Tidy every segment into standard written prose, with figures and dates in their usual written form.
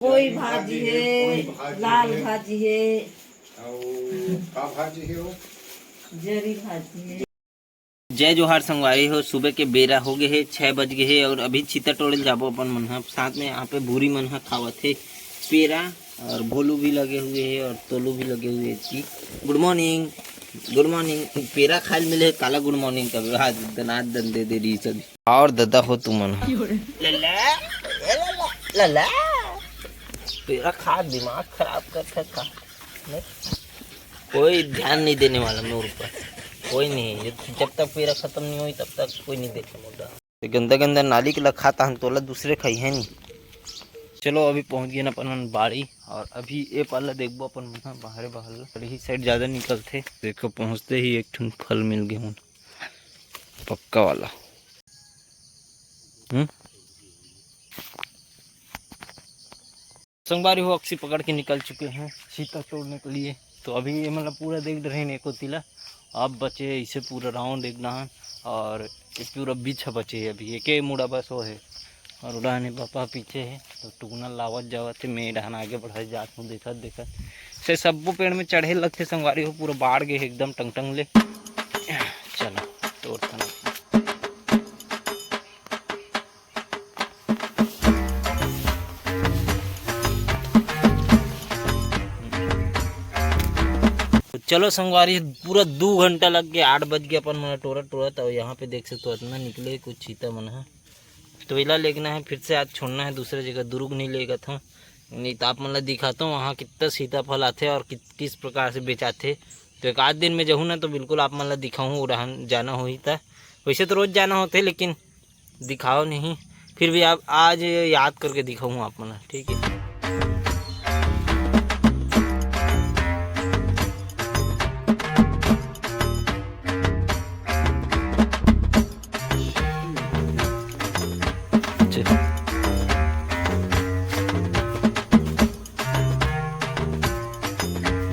कोई भाजी है, लाल भाजी है, का भाजी है वो? जरी भाजी है। जय जोहार संगवारी हो। सुबह के बेरा हो गए है, 6 बज गए है और अभी चीता टोड़े जाबो अपन मन हा। साथ में यहाँ पे भूरी मन हा खावत है पेरा और भोलू भी लगे हुए है और तोलू भी लगे हुए है। Good morning, good morning. पेरा खाए मिले काला गुड मॉर्निंग का हाथ दनाद दन दे दे रही सब और दादा हो तुम मन लला लला पेरा खा दिमाग खराब कर खा। कोई ध्यान नहीं देने वाला मेरे ऊपर, कोई नहीं। जब तक पेरा खत्म नहीं हुई तब तक कोई नहीं देखे मुद्दा। गंदा गंदा नाली के लग खाता हम तोला दूसरे खाई है नहीं। चलो अभी पहुंच गए ना अपन बाड़ी और अभी ये पाला देखबो अपन बाहर बाहर ही साइड ज़्यादा निकलते। देखो पहुंचते ही एक ठन फल मिल गए हूँ पक्का वाला। संगवारी हो अक्सी पकड़ के निकल चुके हैं सीता तोड़ने के लिए। तो अभी ये मतलब पूरा देख रहे हैं एको तिला अब बचे इसे पूरा राउंड एक डान और ये पूरा बीछा बचे है। अभी एक मुड़ा बस वो है और उड़ाने पापा पीछे है तो टुकना लावत जावत है। मैं डान आगे बढ़ा जात हूँ देखत देखत से सबो पेड़ में चढ़े लगते संगवारी हो पूरा बाढ़ गए एकदम टंग टंग ले। चलो तोड़ता ना। चलो संगवारी पूरा 2 घंटा लग गया, 8 बज गया अपन मन टोरा टोरा। तो यहाँ पे देख सकते हो इतना निकले कुछ चीता मन है। तो इला लेना है फिर से आज छोड़ना है दूसरे जगह। दुर्ग नहीं लेगा था नहीं तो आप मतलब दिखाता हूँ वहाँ कितना सीताफल आते और किस प्रकार से बेचाते। तो एक आध दिन में जाऊँ ना तो बिल्कुल आप मतलब दिखाऊँ उड़ान जाना हो ही था। वैसे तो रोज़ जाना होते लेकिन दिखाओ नहीं, फिर भी आप आज याद करके दिखाऊँ आप मतलब, ठीक है।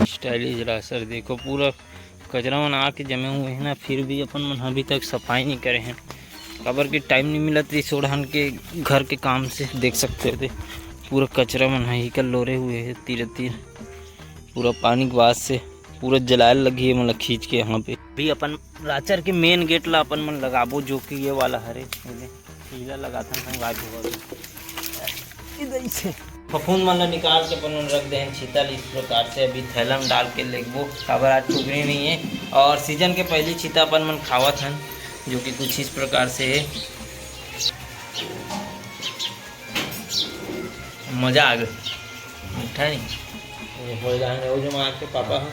स्टाइलिश रासर देखो पूरा कचरा मन आके जमे हुए हैं ना, फिर भी अपन मन अभी तक सफाई नहीं करे हैं। खबर के टाइम नहीं मिला थी सोढ़ान के घर के काम से। देख सकते थे पूरा कचरा मन ही कल लोरे हुए है तीर तीर पूरा पानी के बाद से पूरा जलायल लगी है मतलब खींच के। यहाँ पे भी अपन राचर के मेन गेट ला अपन मन लगाबो जो कि ये वाला हरे पीला लगा था इधर से फफूंद मन निकाल के अपन रख दे छीतल इस प्रकार से। अभी थैला में डाल के लेगबो खबर आज टुकड़ी नहीं है और सीजन के पहली चीता अपन मन खावत हन जो कि कुछ इस प्रकार से है। मजा आ गया मीठा नहीं हो जाए जो मार के पापा है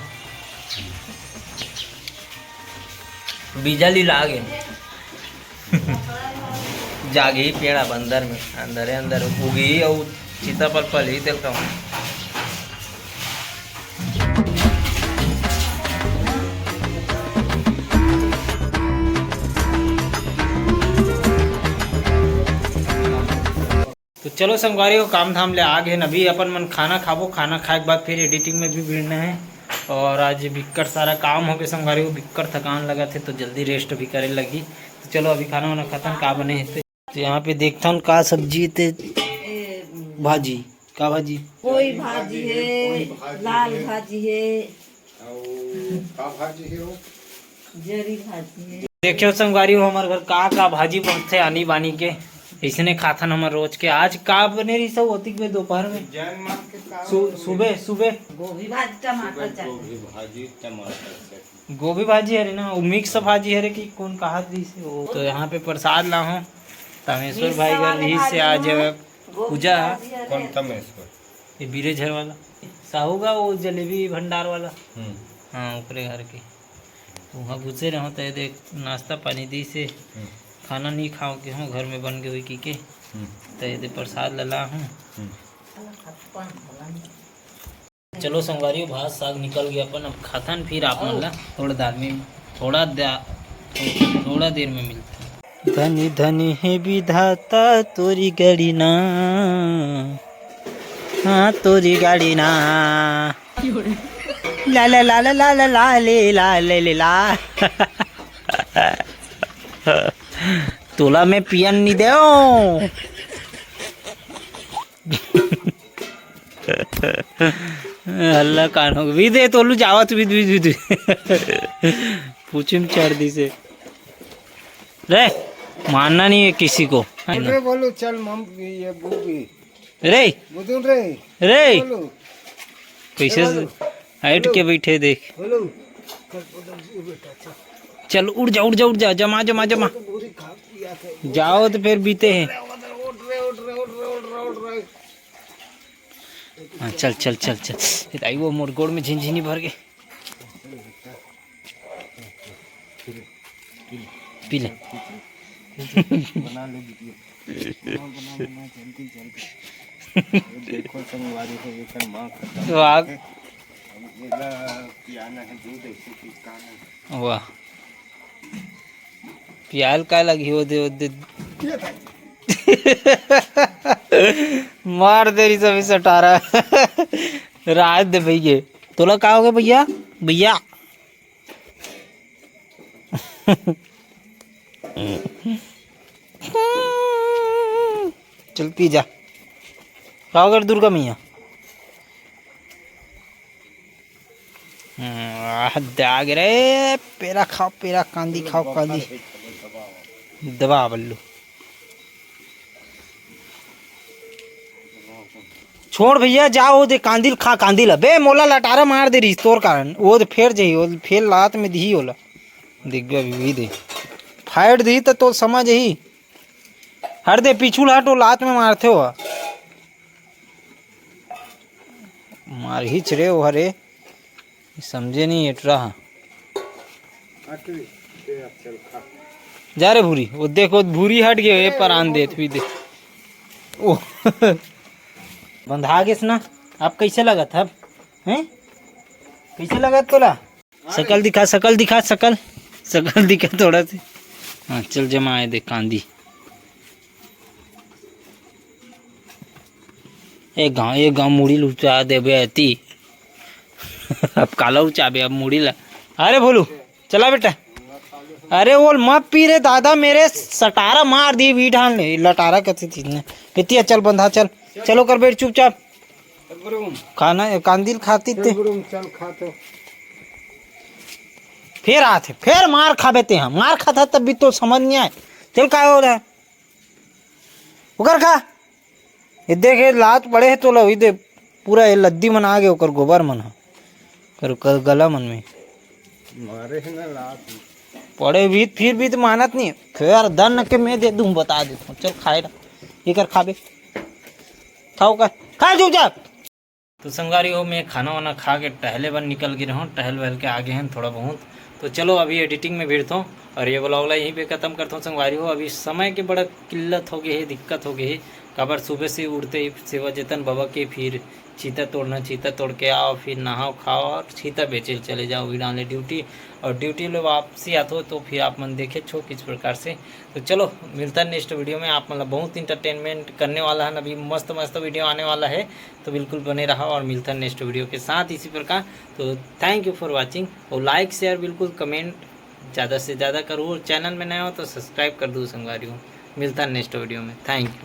बीजाली लागे जागे ही पेड़ा अंदर में अंदर अंदर उगी और सीताफल फल ही देखता हूँ। तो चलो संगवारी को काम धाम ले आ गए। अभी अपन मन खाना खाबो, खाना खाए के बाद फिर एडिटिंग में भी भिड़ना है। और आज बिक्कर सारा काम हो गया संगवारी को, बिक्कर थकान लगा थे तो जल्दी रेस्ट भी करे लगी। तो चलो अभी खाना वाना खत्म का बने है। तो यहाँ पे देखता हूँ का सब्जी थे भाजी का भाजी कोई भाजी है, लाल भाजी है, का भाजी है वो? जरी भाजी है। देखियो संगवारी हो हमारे घर का भाजी बनते आनी बानी के इसने खाथन हमारे रोज के। आज का बने रही सब होती में दोपहर में सुबह सुबह गोभी भाजी टमाटर गोभी भाजी है ना वो मिक्स भाजी है कि कौन कहा थी से वो। तो यहाँ पे प्रसाद ला हूँ तमेश्वर भाई घर यही से आज पूजा है। कौन तमेश्वर? ये बीरे झर वाला साहू का वो जलेबी भंडार वाला हाँ ऊपरे घर के वहाँ घुसे रहो तो देख नाश्ता पानी दी से खाना नहीं खाओ के हूँ घर में बन गए हुई की के तो ये प्रसाद लला हूँ। चलो संगवारी भात साग निकल गया अपन अब खाथन फिर आप ला थोड़ा दाल में थोड़ा देर में मिलता। धनी धनी है विधाता तोरी गाड़ी ना, हाँ तोरी गाड़ी ना ला ला ला ला ला ला ला ले ला ले ले ला तोला में पियन नहीं दे हल्ला कानो विदे तोलू जावत विद विद विद पूछिम चढ़ दी से रे मानना नहीं है किसी को अरे बोलो चल मम ये बूबी रे बुदुन रे रे बोलो कैसे हाइट के बैठे देख बोलो चल उड़ जा उड़ जा उड़ जा जमा जमा जमा जाओ तो फिर बीते हैं हाँ चल चल चल चल आई वो मोर गोड़ में झिनझिनी भर गए पी ले बना ले वीडियो बना जल्दी जल्दी देखो संगवारी है ये कर मां खत्म वाह पियाना है दूध ऐसे की कान वाह प्याल का लगी हो दे मार तेरी सभी सटा रहा है रात दे भैया तोला का हो गया भैया भैया चल पी जा खाओ कर दुर्गा मैया दाग रे पेरा खाओ पेरा कांदी खाओ कांदी दबा बल्लू छोड़ भैया जाओ दे कांदिल खा कांदिल बे मोला लटारा मार दे रही तोर कारण वो तो फेर जही वो फेर लात में दी होला देख गया भी दे फाइट दी तो समझ ही हट दे पिछुल हट वो लात में मारते हो मार ही चढ़े हो हरे समझे नहीं एट रहा जा रे भूरी वो देखो भूरी हट गए ये पर आन दे दे ओ बंधा गेस ना आप कैसे लगा था हैं कैसे लगा तोला शकल दिखा शकल दिखा शकल शकल दिखा थोड़ा से हाँ चल जमा आए देख कांदी एक गाँव मुड़ी लुचा दे बेती अब काला उचा बे अब मुड़ी ला अरे बोलू चला बेटा अरे वो मत पी रे दादा मेरे सटारा मार दी भी ढाल ने लटारा कैसे चीज ने कितनी चल बंधा चल चलो कर बैठ चुपचाप खाना कांदिल खाती थे चल खा तो फिर आते फिर मार खा बेते हैं मार खाता तब भी तो समझ नहीं आए चल का हो रहा है उकर खा ये देखे लात पड़े है तो लो दे पूरा ये लद्दी मन आ गए ओकर गोबर मन कर गला मन में मारे है ना लात पड़े भी फिर भी तो मानत नहीं फिर दन के मैं दे दूं बता देता हूँ चल खाए ये कर खा बे खाओ का खा चुपचाप तो संगारी हो मैं खाना वाना खा के टहले बन निकल गए रहूँ टहल वहल के आगे हैं थोड़ा बहुत तो चलो अभी एडिटिंग में भिड़ता हूँ और ये ब्लॉग यहीं पे ख़त्म करता हूँ संगवारी हो अभी समय की बड़ा किल्लत हो गई है दिक्कत हो गई है कबर सुबह से उठते ही सेवा जतन बाबा के फिर चीता तोड़ना चीता तोड़ के आओ फिर नहाओ खाओ और चीता बेचे चले जाओ भी डाले ड्यूटी और ड्यूटी लो वापसी आते हो तो फिर आप मन देखे छो किस प्रकार से तो चलो मिलता है नेक्स्ट वीडियो में आप मतलब बहुत इंटरटेनमेंट करने वाला है अभी मस्त मस्त वीडियो आने वाला है तो बिल्कुल बने रहा और मिलता है नेक्स्ट वीडियो के साथ इसी प्रकार तो थैंक यू फॉर वॉचिंग और लाइक शेयर बिल्कुल कमेंट ज़्यादा से ज़्यादा करो और चैनल में नया हो तो सब्सक्राइब कर दो संगवारी हो मिलता है नेक्स्ट वीडियो में थैंक यू।